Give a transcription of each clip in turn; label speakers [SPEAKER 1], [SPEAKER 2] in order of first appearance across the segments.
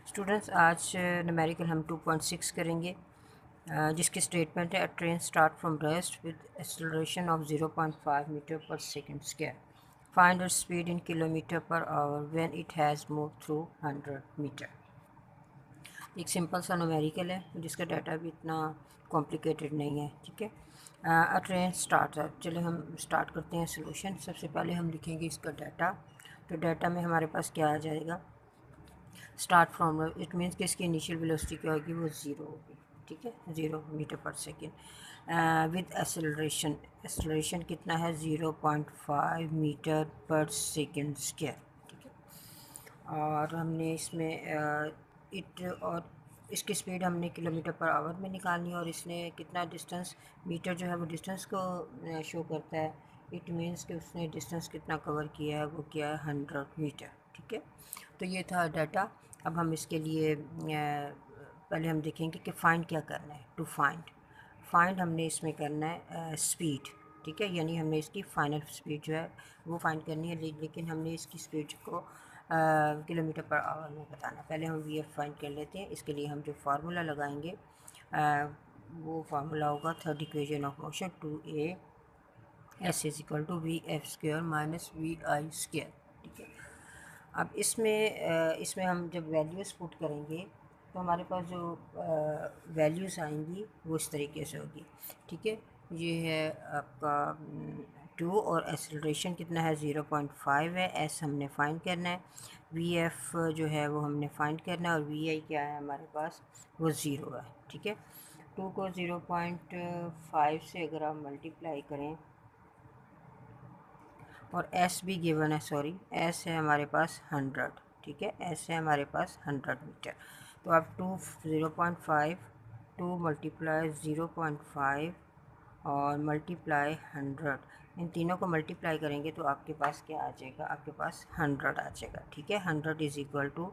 [SPEAKER 1] Students आज numerical हम 2.6 करेंगे जिसकी स्टेटमेंट है a train start from rest with acceleration of 0.5 metre per second square find its speed in kilometre per hour when it has move through 100 metre. एक simple सा numerical है जिसका data भी इतना कॉम्प्लिकेटेड नहीं है। ठीक है, अ ट्रेन स्टार्ट है। चलिए हम स्टार्ट करते हैं सोल्यूशन। सबसे पहले हम लिखेंगे इसका डाटा। तो डाटा में हमारे पास क्या आ जाएगा, स्टार्ट फ्रॉम, इट मीन्स कि इसकी इनिशियल वेलोसिटी क्या होगी, वो ज़ीरो होगी। ठीक है, 0 मीटर पर सेकेंड विद एक्सेलरेशन। एक्सेलरेशन कितना है, 0.5 मीटर पर सेकेंड स्क्वायर। ठीक है, और हमने इसमें इट और इसकी स्पीड हमने किलोमीटर पर आवर में निकालनी है, और इसने कितना डिस्टेंस, मीटर जो है वो डिस्टेंस को शो करता है। इट मीन्स कि उसने डिस्टेंस कितना कवर किया है, वो किया है 100 मीटर। ठीक है, तो ये था डाटा। अब हम इसके लिए पहले हम देखेंगे कि फ़ाइंड क्या करना है। टू फाइंड हमने इसमें करना है स्पीड। ठीक है, यानी हमने इसकी फ़ाइनल स्पीड जो है वो फाइंड करनी है, लेकिन हमने इसकी स्पीड को किलोमीटर पर आवर में बताना। पहले हम वी एफ फाइंड कर लेते हैं। इसके लिए हम जो फार्मूला लगाएंगे वो फार्मूला होगा third equation of motion, 2a S is equal to V F square minus V I square. ठीक है, अब इसमें हम जब वैल्यूज़ पुट करेंगे तो हमारे पास जो वैल्यूज़ आएंगी वो इस तरीके से होगी। ठीक है, ये है आपका 2 और एक्सेलरेशन कितना है, 0.5 है। एस हमने फाइंड करना है, वी एफ जो है वो हमने फाइंड करना है, और वी आई क्या है हमारे पास, वो ज़ीरो है। ठीक है, 2 को 0.5 से अगर आप मल्टीप्लाई करें, और एस भी गिवन है, सॉरी एस है हमारे पास 100। ठीक है, एस है हमारे पास 100 मीटर। तो आप 0.5 2 मल्टीप्लाई 0.5 और मल्टीप्लाई 100, इन तीनों को मल्टीप्लाई करेंगे तो आपके पास क्या आ जाएगा, आपके पास 100 आ जाएगा। ठीक है, 100 is equal to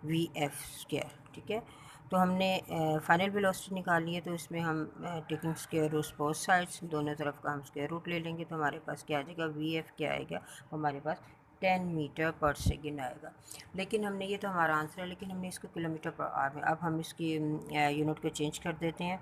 [SPEAKER 1] V F square. ठीक है, तो हमने फाइनल वेलोसिटी निकाली है, तो इसमें हम taking square root both sides, दोनों तरफ का हम स्क्वायर रूट ले लेंगे, तो हमारे पास क्या आ जाएगा, वी एफ क्या आएगा, हमारे पास 10 मीटर पर सेकेंड आएगा। लेकिन हमने, ये तो हमारा आंसर है, लेकिन हमने इसको किलोमीटर पर आवर में, अब हम इसकी यूनिट को चेंज कर देते हैं।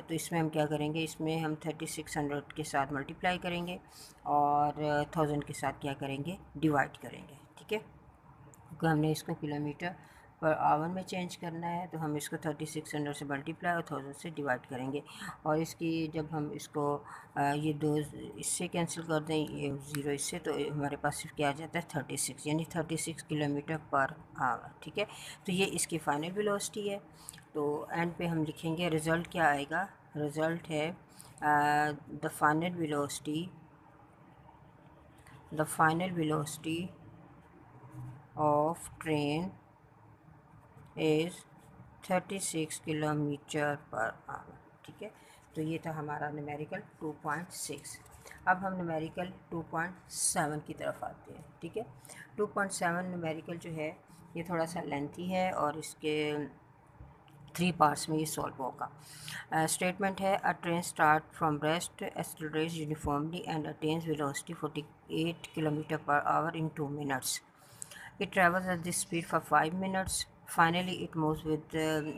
[SPEAKER 1] तो इसमें हम क्या करेंगे, इसमें हम 3600 के साथ मल्टीप्लाई करेंगे और 1000 के साथ क्या करेंगे, डिवाइड करेंगे। ठीक है, क्योंकि हमने इसको किलोमीटर पर आवर में चेंज करना है, तो हम इसको 3600 से मल्टीप्लाई और 1000 से डिवाइड करेंगे। और इसकी जब हम इसको ये दो इससे कैंसिल कर दें, ये 0 इससे, तो हमारे पास सिर्फ क्या आ जाता है, 36, यानी 36 किलोमीटर पर आवर। ठीक है, तो ये इसकी फ़ाइनल वेलोसिटी है। तो एंड पे हम लिखेंगे रिज़ल्ट क्या आएगा, रिज़ल्ट है the final velocity of train is 36 kilometre per our. ठीक है, तो ये था हमारा न्यूमेरिकल 2.6। अब हम न्यूमेरिकल 2.7 की तरफ आते हैं। ठीक है, 2.7 न्यूमेरिकल जो है ये थोड़ा सा लेंथी है, और इसके 3 पार्ट्स में ये सॉल्व होगा। स्टेटमेंट है a train start from rest, accelerates uniformly and attains velocity 48 kilometre per our in 2 minutes. It travels at this speed for 5 minutes. Finally, it moves with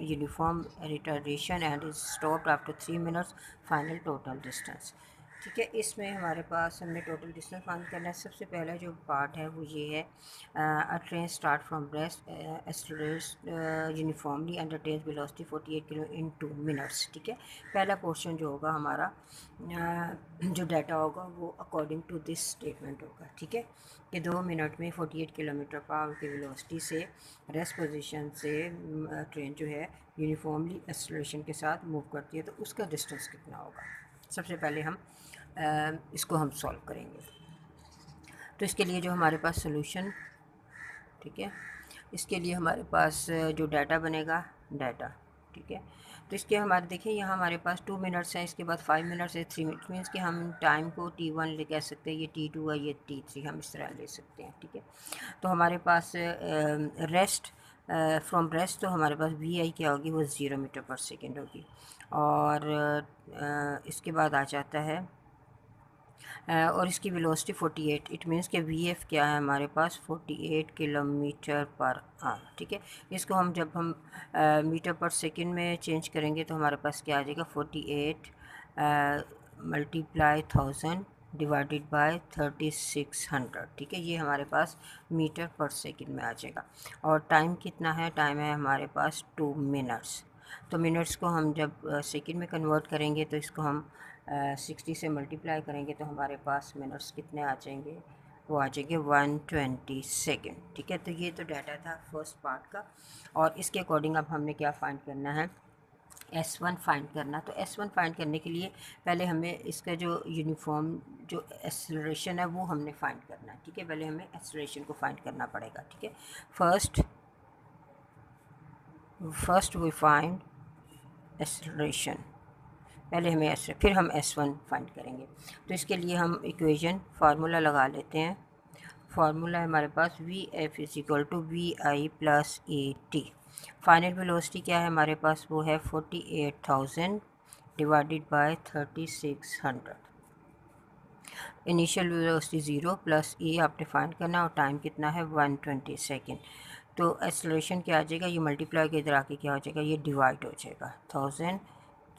[SPEAKER 1] uniform retardation and is stopped after 3 minutes. Final total distance. ठीक है, इसमें हमारे पास हमने total distance find करना है। सबसे पहला जो पार्ट है वो ये है, a train start from rest, accelerates uniformly and attains velocity 48 kilo in 2 minutes. ठीक है, पहला पोर्शन जो होगा हमारा, जो डाटा होगा वो अकॉर्डिंग टू दिस स्टेटमेंट होगा। ठीक है, कि 2 मिनट में 48 किलोमीटर पर आवर की वेलोसिटी से रेस्ट पोजीशन से ट्रेन जो है यूनिफॉर्मली एक्सेलरेशन के साथ मूव करती है, तो उसका डिस्टेंस कितना होगा। सबसे पहले हम इसको हम सॉल्व करेंगे। तो इसके लिए जो हमारे पास सोल्यूशन, ठीक है, इसके लिए हमारे पास जो डाटा बनेगा, डाटा, ठीक है, तो इसके हमारे देखिए यहाँ हमारे पास 2 मिनट्स हैं, इसके बाद 5 मिनट्स है, 3 मिनट्स, मीन्स कि हम टाइम को T1 ले कह सकते हैं, ये T2 है, ये T3 हम इस तरह ले सकते हैं। ठीक है, तो हमारे पास रेस्ट, फ्रॉम रेस्ट, तो हमारे पास वी आई क्या होगी, वो 0 मीटर पर सेकेंड होगी। और इसके बाद आ जाता है और इसकी वेलोसिटी 48, इट मीन्स कि वी एफ क्या है हमारे पास 48 किलोमीटर पर आवर। ठीक है, इसको हम जब हम मीटर पर सेकंड में चेंज करेंगे तो हमारे पास क्या आ जाएगा 48 मल्टीप्लाई 1000 डिवाइडेड बाय 3600। ठीक है, ये हमारे पास मीटर पर सेकंड में आ जाएगा। और टाइम कितना है, टाइम है हमारे पास 2 मिनट्स। तो मिनट्स को हम जब सेकंड में कन्वर्ट करेंगे तो इसको हम 60 से मल्टीप्लाई करेंगे तो हमारे पास मिनट्स कितने आ जाएंगे, वो आ जाएंगे 120 सेकेंड। ठीक है, तो ये तो डाटा था फर्स्ट पार्ट का। और इसके अकॉर्डिंग अब हमने क्या फाइंड करना है, S1 फाइंड करना। तो S1 फाइंड करने के लिए पहले हमें इसका जो यूनिफॉर्म जो एक्सेलरेशन है वो हमने फाइंड करना है। ठीक है, पहले हमें एक्सेलरेशन को फाइंड करना पड़ेगा। ठीक है, फर्स्ट वी फाइंड एक्सेलरेशन, पहले हमें फिर हम S1 फाइंड करेंगे। तो इसके लिए हम इक्वेशन फार्मूला लगा लेते हैं। फार्मूला है हमारे पास v f is equal to we I plus A t. Final velocity क्या है हमारे पास, वो है 48,000 divided by 3600। Initial velocity 0 plus a आपने फाइंड करना और टाइम कितना है 120 सेकेंड। तो एक्सेलरेशन क्या आ जाएगा, ये मल्टीप्लाई के इधर आके क्या हो जाएगा, ये डिवाइड हो जाएगा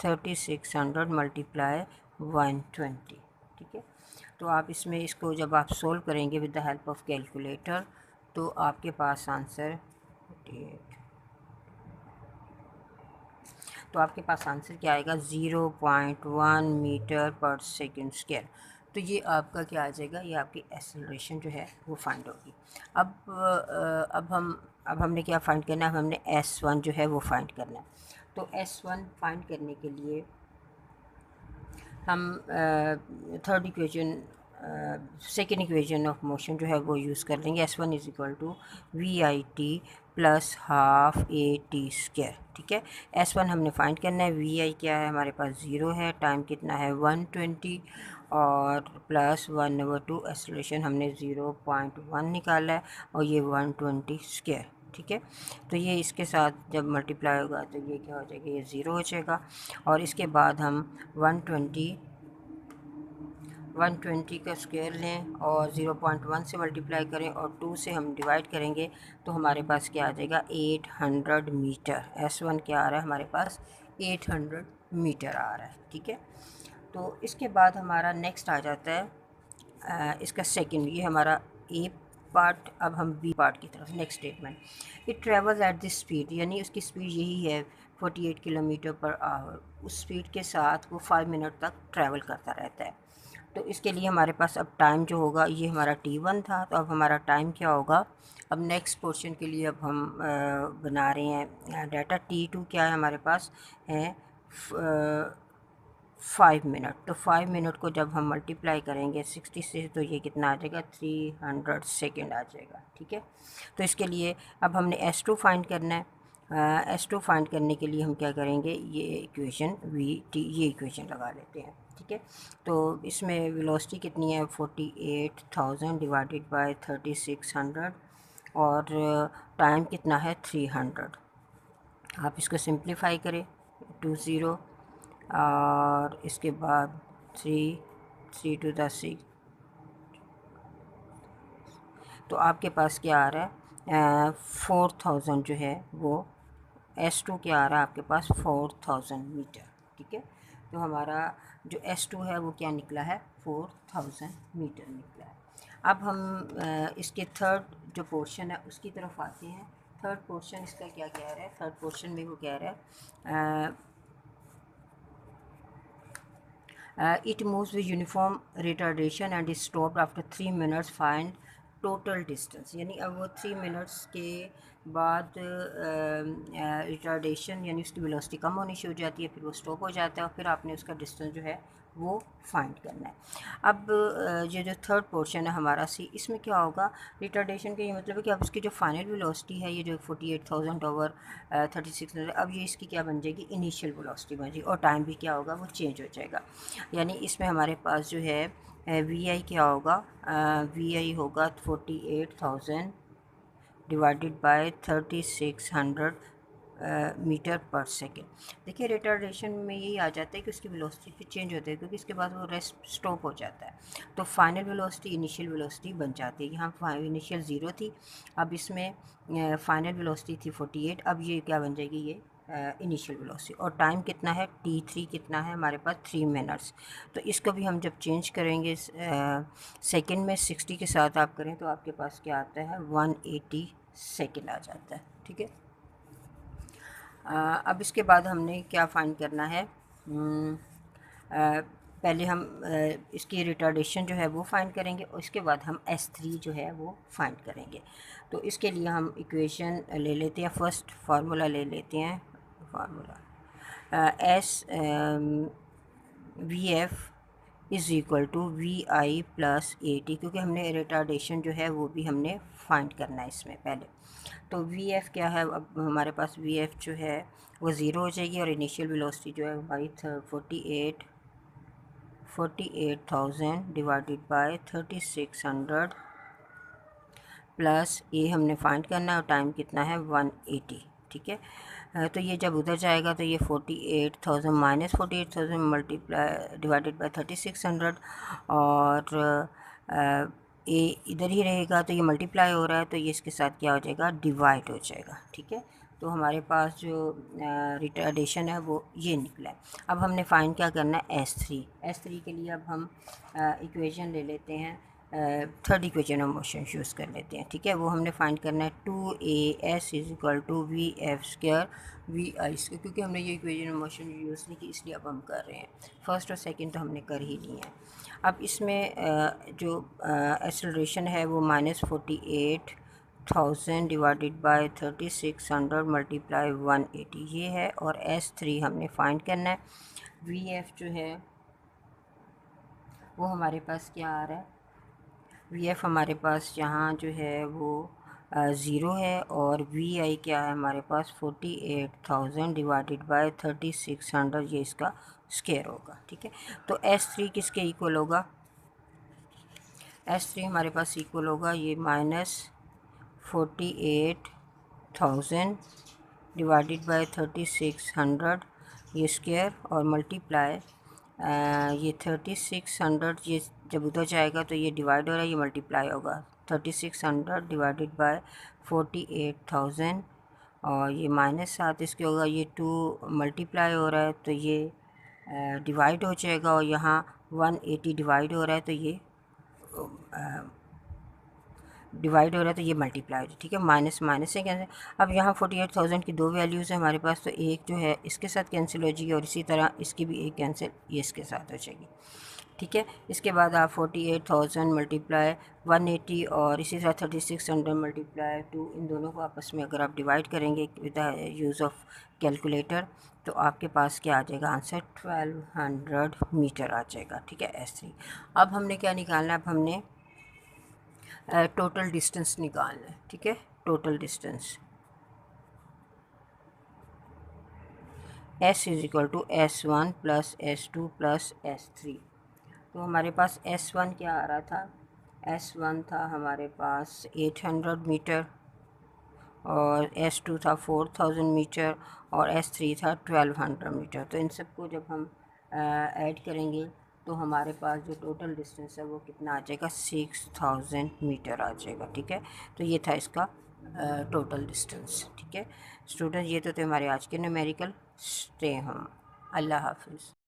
[SPEAKER 1] 3600 मल्टीप्लाई 120। ठीक है, तो आप इसमें इसको जब आप सोल्व करेंगे with the help of calculator तो आपके पास आंसर 48, तो आपके पास आंसर क्या आएगा 0.1 मीटर पर सेकेंड स्क्वायर। तो ये आपका क्या आ जाएगा, ये आपकी एक्सेलरेशन जो है वो फाइंड होगी। अब हमने क्या फाइंड करना है, हमने S1 जो है वो फाइंड करना है। तो S1 फाइंड करने के लिए हम third equation second equation of motion जो है वो यूज़ कर लेंगे। S1 is equal to we I T plus half A T square. ठीक है, S1 हमने फाइंड करना है, वी आई क्या है हमारे पास 0 है, टाइम कितना है 120 और प्लस 1/2 एक्सेलरेशन हमने 0.1 निकाला है और ये 120 स्क्वायर। ठीक है, तो ये इसके साथ जब मल्टीप्लाई होगा तो ये क्या हो जाएगा, ये 0 हो जाएगा। और इसके बाद हम 120 का स्क्वायर लें और 0.1 से मल्टीप्लाई करें और 2 से हम डिवाइड करेंगे तो हमारे पास क्या आ जाएगा 800 मीटर। S1 क्या आ रहा है हमारे पास 800 मीटर आ रहा है। ठीक है, तो इसके बाद हमारा नेक्स्ट आ जाता है इसका सेकंड, ये हमारा ए पार्ट। अब हम बी पार्ट की तरफ, next statement, it travels at this speed, यानी उसकी स्पीड यही है 48 किलोमीटर पर आवर। उस स्पीड के साथ वो 5 मिनट तक ट्रैवल करता रहता है। तो इसके लिए हमारे पास अब टाइम जो होगा, ये हमारा T1 था, तो अब हमारा टाइम क्या होगा, अब नेक्स्ट पोर्शन के लिए अब हम बना रहे हैं डाटा। T2 क्या है हमारे पास है 5 मिनट। तो 5 मिनट को जब हम मल्टीप्लाई करेंगे 60 से तो ये कितना आ जाएगा 300 सेकेंड आ जाएगा। ठीक है, तो इसके लिए अब हमने S2 फाइंड करना है। S2 फाइंड करने के लिए हम क्या करेंगे, ये इक्वेशन ये इक्वेशन लगा लेते हैं। ठीक है, तो इसमें वेलोसिटी कितनी है 48,000 डिवाइडेड बाय 3600 और टाइम कितना है 300। आप इसको सिंप्लीफाई करें 20 और इसके बाद 3 टू द 6, तो आपके पास क्या आ रहा है 4000 जो है वो S2 क्या आ रहा है आपके पास 4000 मीटर। ठीक है, तो हमारा जो S2 है वो क्या निकला है 4000 मीटर निकला है। अब हम इसके थर्ड जो पोर्शन है उसकी तरफ आते हैं। थर्ड पोर्शन इसका क्या कह रहा है, थर्ड पोर्शन में वो कह रहा है it moves with uniform retardation and is stopped after 3 minutes. Find total distance, यानी अब वो 3 मिनट्स के बाद रिटार्डेशन यानी उसकी वेलोसिटी कम होनी शुरू हो जाती है, फिर वो स्टॉप हो जाता है और फिर आपने उसका डिस्टेंस जो है वो फाइंड करना है। अब ये जो थर्ड पोर्शन है हमारा सी, इसमें क्या होगा, रिटार्डेशन का ये मतलब है कि अब इसकी जो फाइनल वेलोसिटी है ये जो 48,000 ओवर 3600, अब ये इसकी क्या बन जाएगी इनिशियल वेलोसिटी बन जाएगी और टाइम भी क्या होगा वो चेंज हो जाएगा। यानी इसमें हमारे पास जो है वी आई क्या होगा, वी आई होगा 48,000 डिवाइडेड बाय 3600 मीटर पर सेकेंड। देखिए रिटार्डेशन में यही आ जाता है कि उसकी वेलोसिटी फिर चेंज होती है, क्योंकि इसके बाद वो रेस्ट स्टॉप हो जाता है, तो फाइनल वेलोसिटी इनिशियल वेलोसिटी बन जाती है। यहाँ इनिशियल 0 थी, अब इसमें फाइनल वेलोसिटी थी 48, अब ये क्या बन जाएगी, ये इनिशियल वेलोसिटी। और टाइम कितना है, t3 कितना है हमारे पास, 3 मिनट्स। तो इसको भी हम जब चेंज करेंगे सेकेंड में 60 के साथ आप करें तो आपके पास क्या आता है, 180 सेकेंड आ जाता है। ठीक है, अब इसके बाद हमने क्या फाइंड करना है, पहले हम इसकी रिटार्डेशन जो है वो फाइंड करेंगे, और इसके बाद हम S3 जो है वो फाइंड करेंगे। तो इसके लिए हम इक्वेशन ले लेते हैं, फर्स्ट फार्मूला ले लेते हैं, formula S V F is equal to we I plus A T, क्योंकि हमने रिटार्डेशन जो है वो भी हमने फाइंड करना है इसमें पहले। तो वी एफ़ क्या है, अब हमारे पास वी एफ़ जो है वो ज़ीरो हो जाएगी, और इनिशियल वेलोसिटी जो है हमारी 48,000 डिवाइडेड बाय 3600 प्लस ए हमने फाइंड करना है, और टाइम कितना है 180। ठीक है, तो ये जब उधर जाएगा तो ये 48,000 माइनस 48,000 मल्टीप्लाई डिवाइडेड बाय 3600, और ए इधर ही रहेगा, तो ये मल्टीप्लाई हो रहा है, तो ये इसके साथ क्या हो जाएगा, डिवाइड हो जाएगा। ठीक है, तो हमारे पास जो रिटार्डेशन है वो ये निकला है। अब हमने फाइंड क्या करना है, S3 के लिए अब हम इक्वेशन ले लेते हैं, third equation of motion use कर लेते हैं। ठीक है, वो हमने फाइंड करना है 2AS is equal to VF² VI², क्योंकि हमने ये इक्वेशन ऑफ मोशन यूज़ नहीं की, इसलिए अब हम कर रहे हैं। फर्स्ट और सेकंड तो हमने कर ही ली है। अब इसमें जो एक्सेलरेशन है वो -48,000 डिवाइडेड बाय 3600 मल्टीप्लाई 180 ये है, और S3 हमने फाइंड करना है। VF जो है वो हमारे पास क्या आ रहा है, VF हमारे पास यहाँ जो है वो 0 है, और VI क्या है हमारे पास 48,000 डिवाइडेड बाय 3600, ये इसका स्क्वायर होगा। ठीक है, तो S3 किसके इक्वल होगा, S3 हमारे पास इक्वल होगा ये -48,000 डिवाइडेड बाय 3600 ये स्क्वायर, और मल्टीप्लाई ये 3600, ये जब उधर जाएगा तो ये डिवाइड हो रहा है, ये मल्टीप्लाई होगा 3600 डिवाइडेड बाय 48,000, और ये -7 इसके होगा, ये 2 मल्टीप्लाई हो रहा है तो ये डिवाइड हो जाएगा, और यहाँ 180 डिवाइड हो रहा है तो ये डिवाइड हो रहा है तो ये मल्टीप्लाई हो जाए। ठीक है, माइनस माइनस से कैंसिल। अब यहाँ 48,000 की दो वैल्यूज़ है हमारे पास, तो एक जो है इसके साथ कैंसिल हो जाएगी, और इसी तरह इसकी भी एक कैंसिल ये इसके साथ हो जाएगी। ठीक है, इसके बाद आप 48,000 मल्टीप्लाई 180 और इसी तरह 3600 मल्टीप्लाई 2, इन दोनों को आपस में अगर आप डिवाइड करेंगे with the use of calculator, तो आपके पास क्या आ जाएगा आंसर, 1200 मीटर आ जाएगा। ठीक है, S3। अब हमने क्या निकालना है, अब हमने टोटल डिस्टेंस निकालना है। ठीक है, total distance S is equal to S1 plus S2 plus S3। तो हमारे पास S1 क्या आ रहा था, S1 था हमारे पास 800 मीटर, और S2 था 4000 मीटर, और S3 था 1200 मीटर। तो इन सबको जब हम ऐड करेंगे तो हमारे पास जो टोटल डिस्टेंस है वो कितना आ जाएगा, 6000 मीटर आ जाएगा। ठीक है, तो ये था इसका टोटल डिस्टेंस। ठीक है स्टूडेंट, ये तो थे हमारे आज के न्यूमेरिकल। Stay home. अल्लाह हाफिज़।